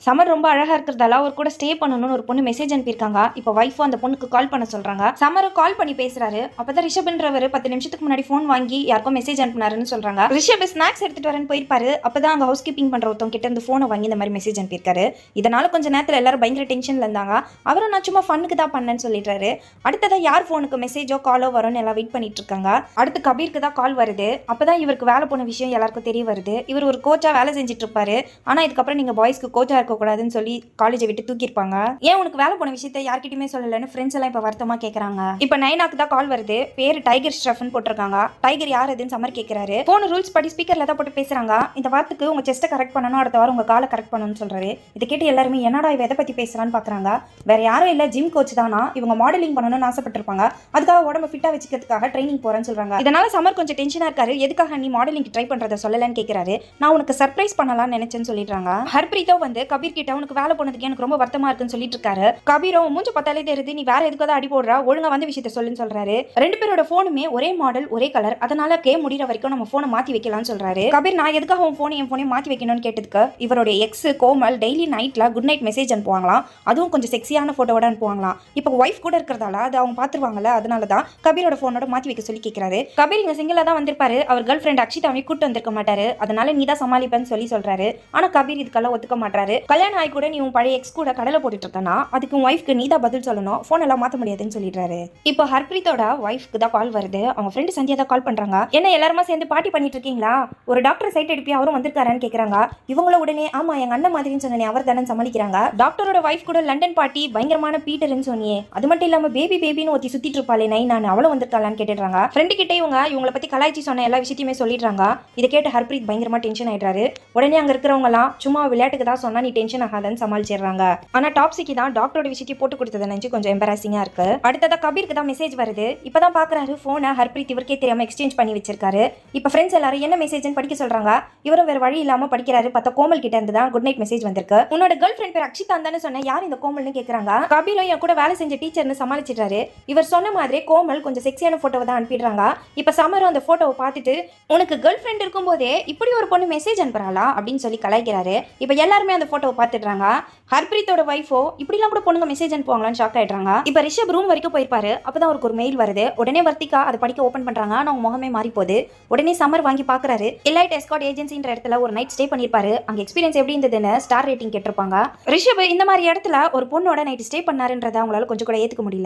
சமர் ரொம்ப அழகா இருக்கிறதால அவர் கூட ஸ்டே பண்ணணும்னு ஒரு பொண்ணு மெசேஜ் அனுப்பியிருக்காங்க. இப்போ வைஃபும் அந்த பொண்ணுக்கு கால் பண்ண சொல்றாங்க. சமர் கால் பண்ணி பேசுறாரு. அப்பதான் ரிஷப்ன்றவர் 10 நிமிஷத்துக்கு முன்னாடி ஃபோன் வாங்கி யாருக்கும் மெசேஜ் அனுப்புனாருன்னு சொல்றாங்க. ரிஷப் ஸ்நாக்ஸ் எடுத்துட்டு வரேன்னு போயிருப்பாரு. அப்பதான் அங்க ஹவுஸ் கீப்பிங் பண்ற ஒருத்தவங்க கிட்ட இருந்து போனை வாங்கி இந்த மாதிரி மெசேஜ் அனுப்பியிருக்காரு. இதனால கொஞ்ச நேரத்துல எல்லாரும் பயங்கர டென்ஷன்ல இருந்தாங்க. அவரும் நான் சும்மா ஃபன்னுக்கு தான் பண்ணேன்னு சொல்லிடுறாரு. அடுத்ததான் யார் போனுக்கு மெசேஜோ காலோ வரும்னு எல்லாம் வெயிட் பண்ணிட்டு இருக்காங்க. அடுத்து கபீருக்கு தான் கால் வருது. அப்பதான் இவருக்கு வேலை போன விஷயம் எல்லாருக்கும் தெரிய வருது. இவர் ஒரு கோச்சா வேலை செஞ்சுட்டு இருப்பாரு. ஆனா இதுக்கப்புறம் நீங்க பாய்ஸ்க்கு கோச்சா இருக்கக்கூடாதுன்னு சொல்லி காலேஜை விட்டு தூக்கிருப்பாங்க. ஏன் உனக்கு வேலை போன விஷயத்தை யார்கிட்டயுமே சொல்லலன்னு ஃப்ரெண்ட்ஸ் எல்லாம் இப்ப வருத்தமா கேக்குறாங்க. இப்ப நைனாக்கு தான் கால் வருது. பேரு டைகர் ஸ்டஃப்னு போட்டிருக்காங்க. டைகர் யார் அதுன்னு சமர் கேட்கிறாரு. போன ரூல்ஸ் படி ஸ்பீக்கர்ல தான் போட்டு பேசுறாங்க. இந்த வாரத்துக்கு உங்க செஸ்ட்டை கரெக்ட் பண்ணணும், அடுத்த வாரம் உங்க காலை கரெக்ட் பண்ணணும்னு சொல்றாரு. இதை கேட்டு எல்லாருமே என்னடா இவ எதை பத்தி பேசுறான்னு பாக்குறாங்க. வேற யாரும் இல்ல, ஜிம் கோச் தானா. இவங்க மாடலிங் பண்ணணும்னு ஆசைப்பட்டிருப்பாங்க. அதுக்காக உடம்பு ஃபிட்டா வச்சுக்கிறதுக்காக ட்ரைனிங் போறேன்னு சொல்றாங்க. இதனால சமர் கொஞ்சம் டென்ஷனா இருக்காரு. எதுக்காக நீ மாடலிங் ட்ரை பண்றதை சொல்லலன்னு கேட்கிறாரு. நான் உனக்கு சர்ப்ரைஸ் பண்ணலாம்னு நினைச்சேன்னு சொல்லிடுறாங்க. ஹர்ப்ரீத்தோ வந்து கபீர் கிட்ட உனக்கு வேலை போனதுக்கு எனக்கு ரொம்ப வருத்தமா இருக்குன்னு சொல்லிட்டு இருக்காரு. கபீரும் மூஞ்ச பார்த்தாலே தெரியுது நீ வேற எதுக்காக அடி போடுறா, ஒழுங்கா வந்து விஷயத்த சொல்லுன்னு சொல்றாரு. ரெண்டு பேரோட போனுமே ஒரே மாடல் ஒரே கலர், அதனால கேம் முடிகிற வரைக்கும் நம்ம போனை மாத்தி வைக்கலாம்னு சொல்றாரு. கபீர் நான் எதுக்காக உன் போனை என் போனையும் மாத்தி வைக்கணும்னு கேட்டதுக்கு இவருடைய எக்ஸ் கோமல் டெய்லி நைட்ல குட் நைட் மெசேஜ் அனுப்புவாங்களாம். அதுவும் கொஞ்சம் செக்ஸியான போட்டோட அனுப்புவாங்களாம். இப்போ ஒய்ஃப் கூட இருக்கிறதால அது அவங்க பாத்துருவாங்கல்ல, அதனாலதான் கபீரோட போனோட மாத்தி வைக்க சொல்லி கேட்கிறாரு. கபீர் இங்க சிங்கிளா தான் வந்திருப்பாரு. அவர் கேர்ள் ஃப்ரெண்ட் அக்ஷிதாவை கூட்டு வந்திருக்க மாட்டாரு. அதனால நீ தான் சமாளிப்பேன்னு சொல்றாரு. ஆனா கபீர் இதுக்கெல்லாம் ஒத்துக்க மாட்டாரு. கல்யாணம் ஆகி கூட நீ உன் பழைய எக்ஸ் கூட கடலை போட்டுட்டு இருக்கனா அதுக்கு உன் ஒய்ஃப்க்கு நீ தான் பதில் சொல்லணும், போன் எல்லாம் மாத்த முடியாதுன்னு சொல்லிடுறாரு. இப்போ ஹர்ப்ரீத்தோட ஒய்ஃப்க்கு தான் கால் வருது. அவங்க ஃப்ரெண்டு சந்தியா தான் கால் பண்றாங்க. என்ன எல்லாருமா சேர்ந்து பார்ட்டி பண்ணிட்டு இருக்கீங்களா, ஒரு டாக்டர் சைட் எடுப்பி அவரும் வந்திருக்காரான்னு கேக்குறாங்க. இவங்கள உடனே ஆமா எங்க அண்ணன் மாதிரின்னு சொன்னே அவர் தானே சமாளிக்கிறாங்க. டாக்டரோட ஒய்ஃப் கூட லண்டன் பார்ட்டி பயங்கரமான பீட்டர்னு சொன்னியே, அது மட்டும் இல்லாம பேபின்னு ஒத்தி சுத்திட்டு இருப்பாளே நான் அவளும் வந்திருக்காளான்னு கேட்டுறாங்க. ஃப்ரெண்டு கிட்டே இவங்களை பத்தி கலாய்ச்சி சொன்ன எல்லா விஷயத்தையுமே சொல்லிடுறாங்க. இதை கேட்டு ஹர்ப்ரீத் பயங்கரமா டென்ஷன் ஆயிடுறாரு. உடனே அங்க இருக்கிறவங்க எல்லாம் சும்மா விளையாட்டுக்கு தான் சொன்னா நீ டென்ஷன் ஆகாதன்னு சமாளிச்சிடுறாங்க. ஆனா டாப்ஸிக்கு தான் டாக்டரோட விஷயத்தையும் போட்டு கொடுத்ததை நினைச்சு கொஞ்சம் எம்பராசிங்கா இருக்கு. அடுத்ததா கபீருக்கு தான் மெசேஜ் வருது. இப்பதான் பாக்குறாரு போனை ஹர்ப்ரீத் இவருக்கே தெரியாம எக்ஸ்சேஞ்ச் பண்ணி வச்சிருக்காரு. இப்ப ஃப்ரெண்ட்ஸ் எல்லாரும் என்ன மெசேஜ்னு படிக்க சொல்றாங்க. இவரும் வேற வழி இல்லாம படிக்கிறாரு. பார்த்தா கோமல் கிட்ட இருந்து தான் குட் நைட் மெசேஜ் வந்திருக்கு. உன்னோட கேர்ள் ஃப்ரெண்ட் பேர் அக்ஷிதா தானே சொன்ன, யார் இந்த கோமல்னு கேக்குறாங்க. கபீரும் என் கூட வேலை செஞ்ச டீச்சர்னு சமாளிச்சிட்டாரு. இவர் சொன்ன மாதிரி கோமல் கொஞ்சம் செக்ஸியான போட்டோவை தான் அனுப்பிடுறாங்க. இப்ப சமரும் அந்த போட்டோவை பார்த்துட்டு உனக்கு கேர்ள் ஃப்ரெண்ட் இருக்கும் போதே இப்படி ஒரு பொண்ணு மெசேஜ் அனுப்புறாளா அப்படின்னு சொல்லி கலாய்க்கிறாரு. இப்ப எல்லாருமே அந்த போட்டோவை பார்த்துடுறாங்க. ஹர்ப்ரீத்தோட வைஃபோ இப்படிலாம் கூட பொண்ணுங்க மெசேஜ் அனுப்புவாங்களான்னு ஷாக் ஆயிடுறாங்க. இப்ப ரிஷப் ரூம் வரைக்கும் போயிருப்பாரு. அப்பதான் அவருக்கு ஒரு மெயில் வருது. உடனே வர்த்திகா அதை படிக்க ஓபன் பண்றாங்க. ஆனா அவங்க முகமே மாறி போகுது. உடனே சமர் வாங்கி பாக்குறாரு. எலைட் எஸ்கார்ட் ஏஜென்சின்ற இடத்துல ஒரு நைட் ஸ்டே பண்ணிருப்பாரு. அங்க எக்ஸ்பீரியன்ஸ் எப்படி இருந்ததுன்னு ஸ்டார் ரேட்டிங் கேட்டிருப்பாங்க. ரிஷப் இந்த மாதிரி இடத்துல ஒரு பொண்ணோட நைட் ஸ்டே பண்ணாருன்றதை அவங்களால கொஞ்சம் கூட ஏத்துக்க முடியல.